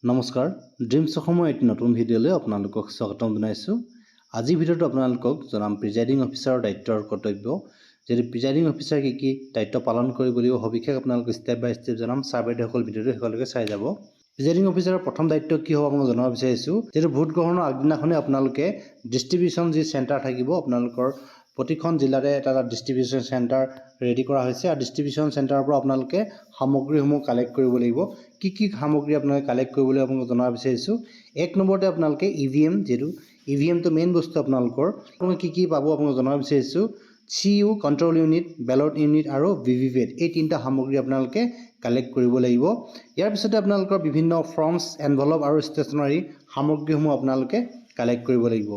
নমস্কাৰ ড্ৰিমছ অসমৰ এটি নতুন ভিডিঅ'লৈ আপোনালোকক স্বাগতম জনাইছোঁ। আজিৰ ভিডিঅ'টো আপোনালোকক জনাম প্ৰিজাইডিং অফিচাৰৰ দায়িত্ব আৰু কৰ্তব্য। যদি প্ৰিজাইডিং অফিচাৰ কি দায়িত্ব পালন কৰিব লাগিব সবিশেষ আপোনালোকক ষ্টেপ বাই ষ্টেপ জনাম। ছাৰ বাইদেউসকল ভিডিঅ'টো শেষলৈকে চাই যাব। প্ৰিজাইডিং অফিচাৰৰ প্ৰথম দায়িত্ব কি হ'ব আপোনালোকক জনাব বিচাৰিছোঁ। যিহেতু ভোট গ্ৰহণৰ আগদিনাখনে আপোনালোকে ডিষ্ট্ৰিবিউশ্যন যি চেণ্টাৰ থাকিব আপোনালোকৰ প্ৰতিখন জিলাতে এটা ডিষ্ট্ৰিবিউশ্যন চেণ্টাৰ ৰেডি কৰা হৈছে আৰু ডিষ্ট্ৰিবিউশ্যন চেণ্টাৰৰ পৰা আপোনালোকে সামগ্ৰীসমূহ কালেক্ট কৰিব লাগিব। কি সামগ্ৰী আপোনালোকে কালেক্ট কৰিব লাগিব আপোনালোকক জনাব বিচাৰিছোঁ। এক নম্বৰতে আপোনালোকে EVM, যিহেতু EVMটো মেইন বস্তু আপোনালোকৰ কি পাব আপোনালোকক জনাব বিচাৰিছোঁ। CU control unit, ballot unit আৰু VVPAT এই তিনিটা সামগ্ৰী আপোনালোকে কালেক্ট কৰিব লাগিব। ইয়াৰ পিছতে আপোনালোকৰ বিভিন্ন ফৰ্মছ, এনভেলপ আৰু ষ্টেচনাৰী সামগ্ৰীসমূহ আপোনালোকে কালেক্ট কৰিব লাগিব।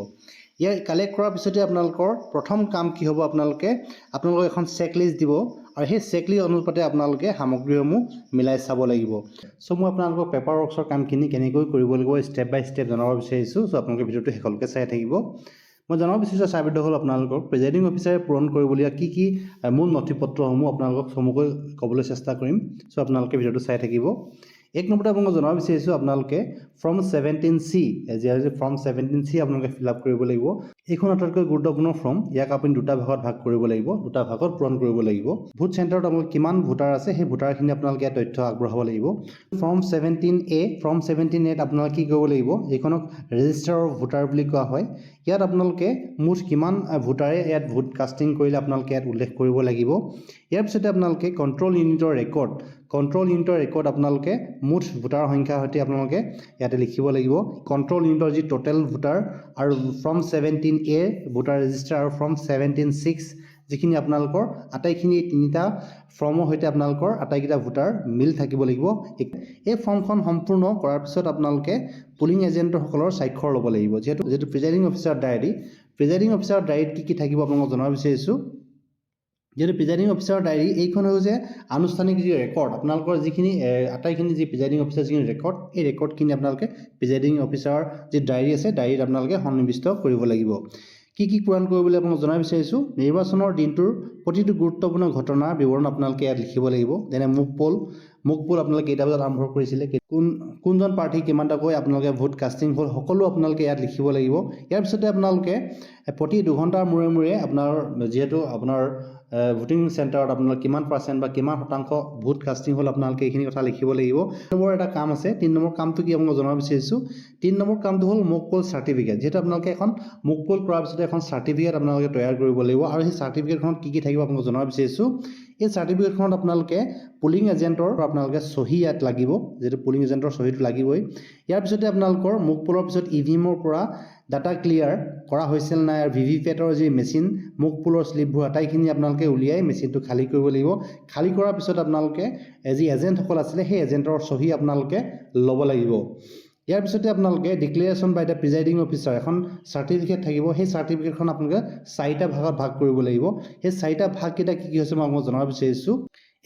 ইয়াৰ কালেক্ট কৰাৰ পিছতে আপোনালোকৰ প্ৰথম কাম কি হ'ব, আপোনালোকে এখন চেকলিষ্ট দিব আৰু সেই চেকলিষ্ট অনুপাতে আপোনালোকে সামগ্ৰীসমূহ মিলাই চাব লাগিব। চ' মই আপোনালোকক পেপাৰ ৱৰ্কছৰ কামখিনি কেনেকৈ কৰিব লাগিব ষ্টেপ বাই ষ্টেপ জনাব বিচাৰিছোঁ। চ' আপোনালোকে ভিডিঅ'টো শেষলৈকে চাই থাকিব। মই জনাব বিচাৰিছোঁ ছাৰ বাইদেউসকল আপোনালোকক প্ৰিজাইডিং অফিচাৰে পূৰণ কৰিবলগীয়া কি মূল নথিপত্ৰসমূহ আপোনালোকক চমুকৈ ক'বলৈ চেষ্টা কৰিম। চ' আপোনালোকে ভিডিঅ'টো চাই থাকিব। এক নম্বৰতে আপোনালোকক জনাব বিচাৰিছোঁ আপোনালোকে ফৰ্ম 17C, ফৰ্ম 17C আপোনালোকে ফিল আপ কৰিব লাগিব। এইখন আটাইতকৈ গুৰুত্বপূৰ্ণ ফৰ্ম। ইয়াক আপুনি দুটা ভাগত ভাগ কৰিব লাগিব, দুটা ভাগত পূৰণ কৰিব লাগিব। ভোট চেণ্টাৰত আপোনালোকৰ কিমান ভোটাৰ আছে সেই ভোটাৰখিনি আপোনালোকে ইয়াত তথ্য আগবঢ়াব লাগিব। ফৰ্ম 17A, ফৰ্ম 17A আপোনালোকে কি কৰিব লাগিব, এইখনক ৰেজিষ্টাৰ অফ ভোটাৰ বুলি কোৱা হয়। ইয়াত আপোনালোকে মুঠ কিমান ভোটাৰে ইয়াত ভোট কাষ্টিং কৰিলে আপোনালোকে ইয়াত উল্লেখ কৰিব লাগিব। ইয়াৰ পিছতে আপোনালোকে কণ্ট্ৰল ইউনিটৰ ৰেকৰ্ড আপোনালোকে মুঠ ভোটাৰ সংখ্যাৰ সৈতে আপোনালোকে ইয়াতে লিখিব লাগিব। কণ্ট্ৰল ইউনিটৰ যি টোটেল ভোটাৰ আৰু ফৰ্ম 17A ভোটাৰ ৰেজিষ্টাৰ আৰু ফৰ্ম 17/6 যিখিনি আপোনালোকৰ আটাইখিনি তিনিটা ফৰ্মৰ সৈতে আপোনালোকৰ আটাইকেইটা ভোটাৰ মিল থাকিব লাগিব। এই ফৰ্মখন সম্পূৰ্ণ কৰাৰ পিছত আপোনালোকে পুলিং এজেণ্টসকলৰ স্বাক্ষৰ ল'ব লাগিব। যিহেতু প্ৰিজাইডিং অফিচাৰ ডায়েৰীত কি থাকিব আপোনালোকক জনাব বিচাৰিছোঁ। যিহেতু প্ৰিজাইডিং অফিচাৰৰ ডায়েৰী এইখন হৈছে আনুষ্ঠানিক যি ৰেকৰ্ড আপোনালোকৰ যিখিনি আটাইখিনি যি প্ৰিজাইডিং অফিচাৰ যিখিনি ৰেকৰ্ড, এই ৰেকৰ্ডখিনি আপোনালোকে প্ৰিজাইডিং অফিচাৰৰ যি ডায়েৰী আছে ডায়েৰীত আপোনালোকে সন্নিৱিষ্ট কৰিব লাগিব। কি পূৰণ কৰিবলৈ আপোনালোকক জনাব বিচাৰিছোঁ। নিৰ্বাচনৰ দিনটোৰ প্ৰতিটো গুৰুত্বপূৰ্ণ ঘটনাৰ বিৱৰণ আপোনালোকে ইয়াত লিখিব লাগিব। যেনে মুক পোল আপোনালোকে কেইটা বজাত আৰম্ভ কৰিছিলে, কোনজন প্ৰাৰ্থী কিমানটাকৈ আপোনালোকে ভোট কাষ্টিং হ'ল, সকলো আপোনালোকে ইয়াত লিখিব লাগিব। ইয়াৰ পিছতে আপোনালোকে প্ৰতি 2 ঘণ্টাৰ মূৰে যিহেতু আপোনাৰ ভোটিং চেণ্টাৰত আপোনালোকে কিমান % বা কিমান শতাংশ ভোট কাষ্টিং হ'ল আপোনালোকে এইখিনি কথা লিখিব লাগিব। 3 নম্বৰ এটা কাম আছে। 3 নম্বৰ কামটো কি আপোনালোকক জনাব বিচাৰিছোঁ। 3 নম্বৰ কামটো হ'ল মুক পোল চাৰ্টিফিকেট। যিহেতু আপোনালোকে এখন মুক পোল কৰাৰ পিছতে এখন চাৰ্টিফিকেট আপোনালোকে তৈয়াৰ কৰিব লাগিব আৰু সেই চাৰ্টিফিকেটখনত কি থাকিব আপোনালোকক জনাব বিচাৰিছোঁ। এই চাৰ্টিফিকেটখনত আপোনালোকে পুলিং এজেণ্টৰ আপোনালোকে চহী ইয়াত লাগিব, যিহেতু পুলিং এজেণ্টৰ চহীটো লাগিবই। ইয়াৰ পিছতে আপোনালোকৰ মুক পোলৰ পিছত EVMৰ পৰা ডাটা ক্লিয়াৰ কৰা হৈছিল নাই আৰু VVPATৰ যি মেচিন মুক পোলৰ শ্লিপবোৰ আটাইখিনি আপোনালোকে উলিয়াই মেচিনটো খালী কৰিব লাগিব। খালী কৰাৰ পিছত আপোনালোকে যি এজেণ্টসকল আছিলে সেই এজেণ্টৰ চহী আপোনালোকে ল'ব লাগিব। ইয়াৰ পিছতে আপোনালোকে declaration by the presiding officer এখন চাৰ্টিফিকেট থাকিব। সেই চাৰ্টিফিকেটখন আপোনালোকে 4টা ভাগত ভাগ কৰিব লাগিব। সেই 4টা ভাগকেইটা কি হৈছে মই আপোনালোকক জনাব বিচাৰিছোঁ।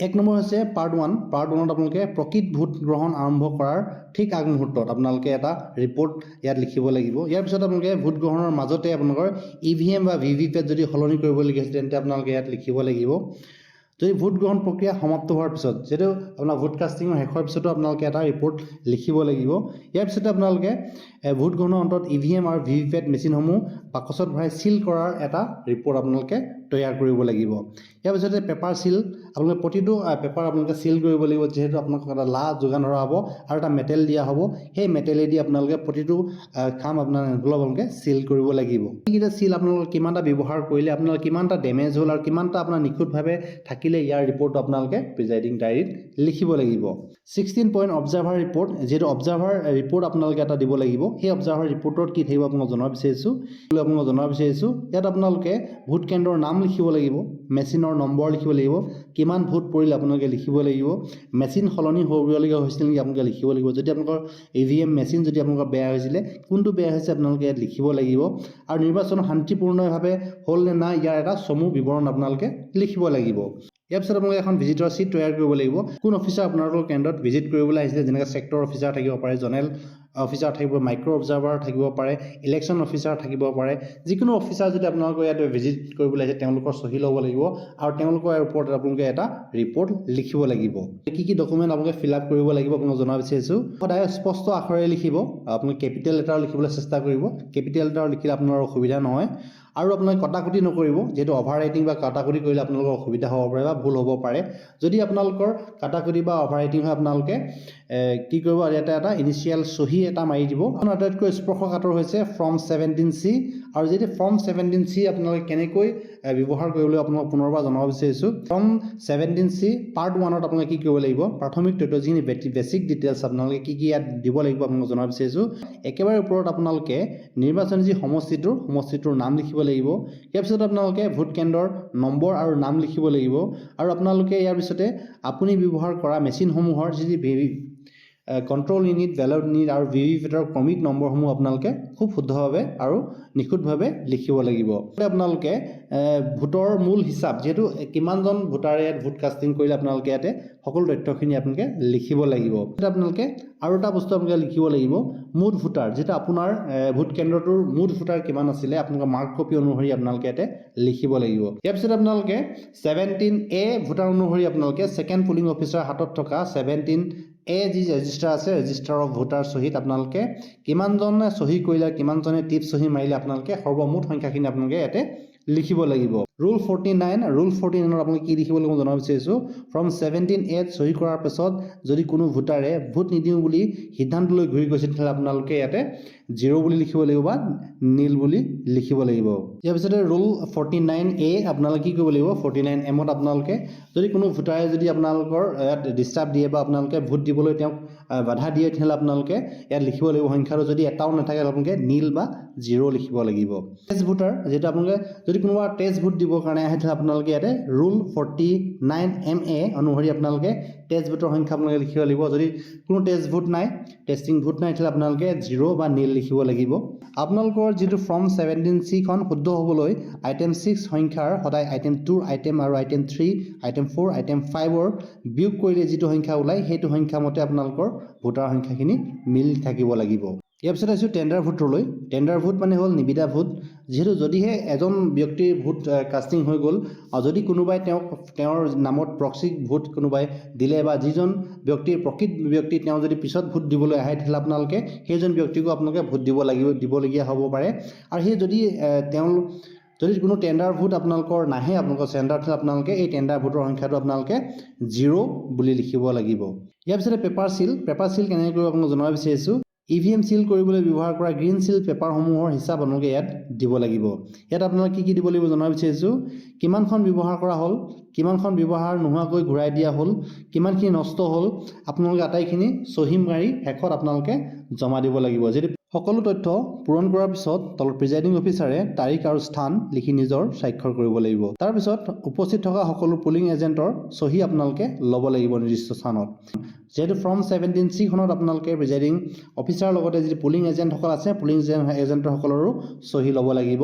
1 নম্বৰ হৈছে পাৰ্ট 1। পাৰ্ট 1ত আপোনালোকে প্ৰকৃত ভোট গ্ৰহণ আৰম্ভ কৰাৰ ঠিক আগমুহূৰ্তত আপোনালোকে এটা ৰিপৰ্ট ইয়াত লিখিব লাগিব। ইয়াৰ পিছত আপোনালোকে ভোট গ্ৰহণৰ মাজতে আপোনালোকৰ EVM বা VVPAT যদি সলনি কৰিবলগীয়া হৈছে তেন্তে আপোনালোকে ইয়াত লিখিব লাগিব। যদি ভোট গ্ৰহণ প্ৰক্ৰিয়া সমাপ্ত হোৱাৰ পিছত, যিহেতু আপোনাৰ ভোট কাষ্টিঙৰ শেষৰ পিছতো আপোনালোকে এটা ৰিপৰ্ট লিখিব লাগিব। ইয়াৰ পিছতে আপোনালোকে ভোট গ্ৰহণৰ অন্তত EVM আৰু VVPAT মেচিনসমূহ বাকচত ভৰাই চিল কৰাৰ এটা ৰিপৰ্ট আপোনালোকে তৈয়াৰ কৰিব লাগিব। ইয়াৰ পিছতে পেপাৰ চিল, আপোনালোকে প্ৰতিটো পেপাৰ আপোনালোকে চিল কৰিব লাগিব। যিহেতু আপোনালোকক এটা লা যোগান ধৰা হ'ব আৰু এটা মেটেল দিয়া হ'ব। সেই মেটেলেদি আপোনালোকে প্ৰতিটো কাম আপোনালোকে চিল কৰিব লাগিব। এইকেইটা চিল আপোনালোকে কিমানটা ব্যৱহাৰ কৰিলে, আপোনালোকে কিমানটা ডেমেজ হ'ল আৰু কিমানটা আপোনাৰ নিখুঁতভাৱে থাকিলে ইয়াৰ ৰিপৰ্টটো আপোনালোকে প্ৰিজাইডিং ডায়েৰীত লিখিব লাগিব। 16 পইণ্ট অবজাৰ্ভাৰ ৰিপৰ্ট, যিহেতু অবজাৰ্ভাৰ ৰিপৰ্ট আপোনালোকে এটা দিব লাগিব। সেই অবজাৰ্ভাৰ ৰিপৰ্টত কি থাকিব আপোনালোকক জনাব বিচাৰিছোঁ। ইয়াত আপোনালোকে ভোট কেন্দ্ৰৰ নাম লিখিব লাগিব, মেচিনৰ নম্বৰ লিখিব লাগিব, কিমান ভোট পৰিলে আপোনালোকে লিখিব লাগিব, মেচিন সলনি হ'বলগীয়া হৈছিল নেকি আপোনালোকে লিখিব লাগিব। যদি আপোনালোকৰ EVM মেচিন যদি আপোনালোকৰ বেয়া হৈছিলে, কোনটো বেয়া হৈছে আপোনালোকে ইয়াত লিখিব লাগিব আৰু নিৰ্বাচন শান্তিপূৰ্ণভাৱে হ'ল নে নাই ইয়াৰ এটা চমু বিৱৰণ আপোনালোকে লিখিব লাগিব। ইয়াৰ পিছত আপোনালোকে এখন ভিজিটৰ চিট তৈয়াৰ কৰিব লাগিব। কোন অফিচাৰ আপোনালোকৰ কেন্দ্ৰত ভিজিট কৰিবলৈ আহিছিলে, যেনেকৈ ছেক্টৰ অফিচাৰ থাকিব পাৰে, জনেৰেল অফিচাৰ থাকিব, মাইক্ৰ' অবজাৰ্ভাৰ থাকিব পাৰে, ইলেকশ্যন অফিচাৰ থাকিব পাৰে। যিকোনো অফিচাৰ যদি আপোনালোকৰ ইয়াত ভিজিট কৰিবলৈ আহিছে তেওঁলোকৰ চহী ল'ব লাগিব আৰু তেওঁলোকৰ ওপৰত আপোনালোকে এটা ৰিপৰ্ট লিখিব লাগিব। কি ডকুমেণ্ট আপোনালোকে ফিল আপ কৰিব লাগিব আপোনাক জনাব বিচাৰিছোঁ। সদায় স্পষ্ট আখৰেৰে লিখিব। আপোনালোকে কেপিটেল লেটাৰ লিখিবলৈ চেষ্টা কৰিব। কেপিটেল লেটাৰ লিখিলে আপোনাৰ অসুবিধা নহয়। আৰু আপোনালোকে কটাকটি নকৰিব, যিহেতু অভাৰ ৰাইটিং বা কাটাকুটি কৰিলে আপোনালোকৰ অসুবিধা হ'ব পাৰে বা ভুল হ'ব পাৰে। যদি আপোনালোকৰ কাটাকুটি বা অভাৰ ৰাইটিং হয় আপোনালোকে কি কৰিব, ইয়াতে এটা ইনিচিয়েল চহী এটা মাৰি দিব। আটাইতকৈ স্পৰ্শকাতৰ হৈছে ফৰ্ম 17C। আৰু যদি ফৰ্ম 17C আপোনালোকে কেনেকৈ ব্যৱহাৰ কৰিবলৈ আপোনালোক পুনৰবাৰ জনাব বিচাৰিছোঁ। ফৰ্ম 17C পাৰ্ট 1ত আপোনালোকে কি কৰিব লাগিব, প্ৰাথমিক তথ্য যিখিনি বেছিক ডিটেইলছ আপোনালোকে কি ইয়াত দিব লাগিব আপোনালোক জনাব বিচাৰিছোঁ। একেবাৰে ওপৰত আপোনালোকে নিৰ্বাচনী যি সমষ্টিটোৰ নাম লিখিব লাগিব। ইয়াৰ পিছত আপোনালোকে ভোট কেন্দ্ৰৰ নম্বৰ আৰু নাম লিখিব লাগিব। আৰু আপোনালোকে ইয়াৰ পিছতে আপুনি ব্যৱহাৰ কৰা মেচিনসমূহৰ যি কণ্ট্ৰল ইউনিট, বেলট ইউনিট আৰু ভিভিপেটৰ ক্ৰমিক নম্বৰসমূহ আপোনালোকে খুব শুদ্ধভাৱে আৰু নিখুঁতভাৱে লিখিব লাগিব। আপোনালোকে ভোটৰ মূল হিচাপ, যিহেতু কিমানজন ভোটাৰে ইয়াত ভোট কাষ্টিং কৰিলে আপোনালোকে ইয়াতে সকলো তথ্যখিনি আপোনালোকে লিখিব লাগিব। আপোনালোকে আৰু এটা বস্তু আপোনালোকে লিখিব লাগিব, মুঠ ভোটাৰ, যিটো আপোনাৰ ভোট কেন্দ্ৰটোৰ মুঠ ভোটাৰ কিমান আছিলে আপোনালোকে মাৰ্ক কপি অনুসৰি আপোনালোকে ইয়াতে লিখিব লাগিব। ইয়াৰ পিছত আপোনালোকে 17A ভোটাৰ অনুসৰি আপোনালোকে ছেকেণ্ড পুলিং অফিচাৰ হাতত থকা 17A যি ৰেজিষ্টাৰ আছে, ৰেজিষ্টাৰ অফ ভোটাৰ চহীত আপোনালোকে কিমানজনে চহী কৰিলে, কিমানজনে টিপ চহী মাৰিলে আপোনালোকে সৰ্বমুঠ সংখ্যাখিনি আপোনালোকে ইয়াতে লিখিব লাগিব। ৰুল 49ত আপোনালোকে কি লিখিব লাগিব জনাব বিচাৰিছোঁ। ফৰ্ম 17A চহী কৰাৰ পিছত যদি কোনো ভোটাৰে ভোট নিদিওঁ বুলি সিদ্ধান্ত লৈ ঘূৰি গৈছে তেতিয়াহ'লে আপোনালোকে ইয়াতে 0 বুলি লিখিব লাগিব বা নীল বুলি লিখিব লাগিব। ইয়াৰ পিছতে ৰুল 49A আপোনালোকে কি কৰিব লাগিব, 49Mত আপোনালোকে যদি কোনো ভোটাৰে যদি আপোনালোকৰ ইয়াত ডিষ্টাৰ্ব দিয়ে বা আপোনালোকে ভোট দিবলৈ তেওঁক বাধা দিয়ে তেতিয়াহ'লে আপোনালোকে ইয়াত লিখিব লাগিব সংখ্যাটো যদি এটাও নাথাকে আপোনালোকে নীল বা 0 লিখিব লাগিব। টেষ্ট ভোটাৰ, যিহেতু আপোনালোকে যদি কোনোবা টেষ্ট ভোট দিবৰ কাৰণে আহে তেতিয়াহ'লে আপোনালোকে ইয়াতে ৰুল 49MA অনুসৰি আপোনালোকে টেষ্ট ভোটৰ সংখ্যা আপোনালোকে লিখিব লাগিব। যদি কোনো টেষ্ট ভোট নাই, টেষ্টিং ভোট নাই তেতিয়াহ'লে আপোনালোকে 0 বা নীল লিখিব লাগিব। আপোনালোকৰ যিটো ফৰ্ম 17C শুদ্ধ হ'বলৈ আইটেম 6 সংখ্যাৰ সদায় আইটেম 2 আইটেম আৰু আইটেম 3 আইটেম 4 আইটেম 5ৰ বিয়োগ কৰিলে যিটো সংখ্যা ওলায় সেইটো সংখ্যা মতে আপোনালোকৰ ভোটাৰ সংখ্যাখিনি মিল থাকিব লাগিব। ইয়াৰ পিছত আহিছোঁ টেণ্ডাৰ ভোটলৈ। টেণ্ডাৰ ভোট মানে হ'ল নিবিদা ভোট। যিহেতু যদিহে এজন ব্যক্তিৰ ভোট কাষ্টিং হৈ গ'ল আৰু যদি কোনোবাই তেওঁৰ নামত প্ৰক্সি ভোট কোনোবাই দিলে বা যিজন ব্যক্তিৰ প্ৰকৃত ব্যক্তি তেওঁ যদি পিছত ভোট দিবলৈ আহে তেতিয়াহ'লে আপোনালোকে সেইজন ব্যক্তিকো আপোনালোকে ভোট দিবলগীয়া হ'ব পাৰে। আৰু সেই যদি কোনো টেণ্ডাৰ ভোট আপোনালোকৰ নাহে আপোনালোকৰ চেণ্টাৰত আপোনালোকে এই টেণ্ডাৰ ভোটৰ সংখ্যাটো আপোনালোকে 0 বুলি লিখিব লাগিব। ইয়াৰ পিছতে পেপাৰ চিল কেনেকৈ কৰিব আপোনাক জনাব বিচাৰিছোঁ। EVM চিল কৰিবলৈ ব্যৱহাৰ কৰা গ্ৰীণ চিল পেপাৰসমূহৰ হিচাপ আপোনালোকে ইয়াত দিব লাগিব। ইয়াত আপোনালোকে কি দিব লাগিব জনাব বিচাৰিছোঁ। কিমানখন ব্যৱহাৰ কৰা হ'ল, কিমানখন ব্যৱহাৰ নোহোৱাকৈ ঘূৰাই দিয়া হ'ল, কিমানখিনি নষ্ট হ'ল, আপোনালোকে আটাইখিনি চহী মাৰি শেষত আপোনালোকে জমা দিব লাগিব। যদি সকলো তথ্য পূৰণ কৰাৰ পিছত তলত প্ৰিজাইডিং অফিচাৰে তাৰিখ আৰু স্থান লিখি নিজৰ স্বাক্ষৰ কৰিব লাগিব। তাৰপিছত উপস্থিত থকা সকলো পুলিং এজেণ্টৰ চহী আপোনালোকে ল'ব লাগিব নিৰ্দিষ্ট স্থানত। যিহেতু ফৰ্ম 17C আপোনালোকে প্ৰিজাইডিং অফিচাৰৰ লগতে যি পুলিং এজেণ্টসকল আছে পুলিং এজেণ্টসকলৰো চহী ল'ব লাগিব।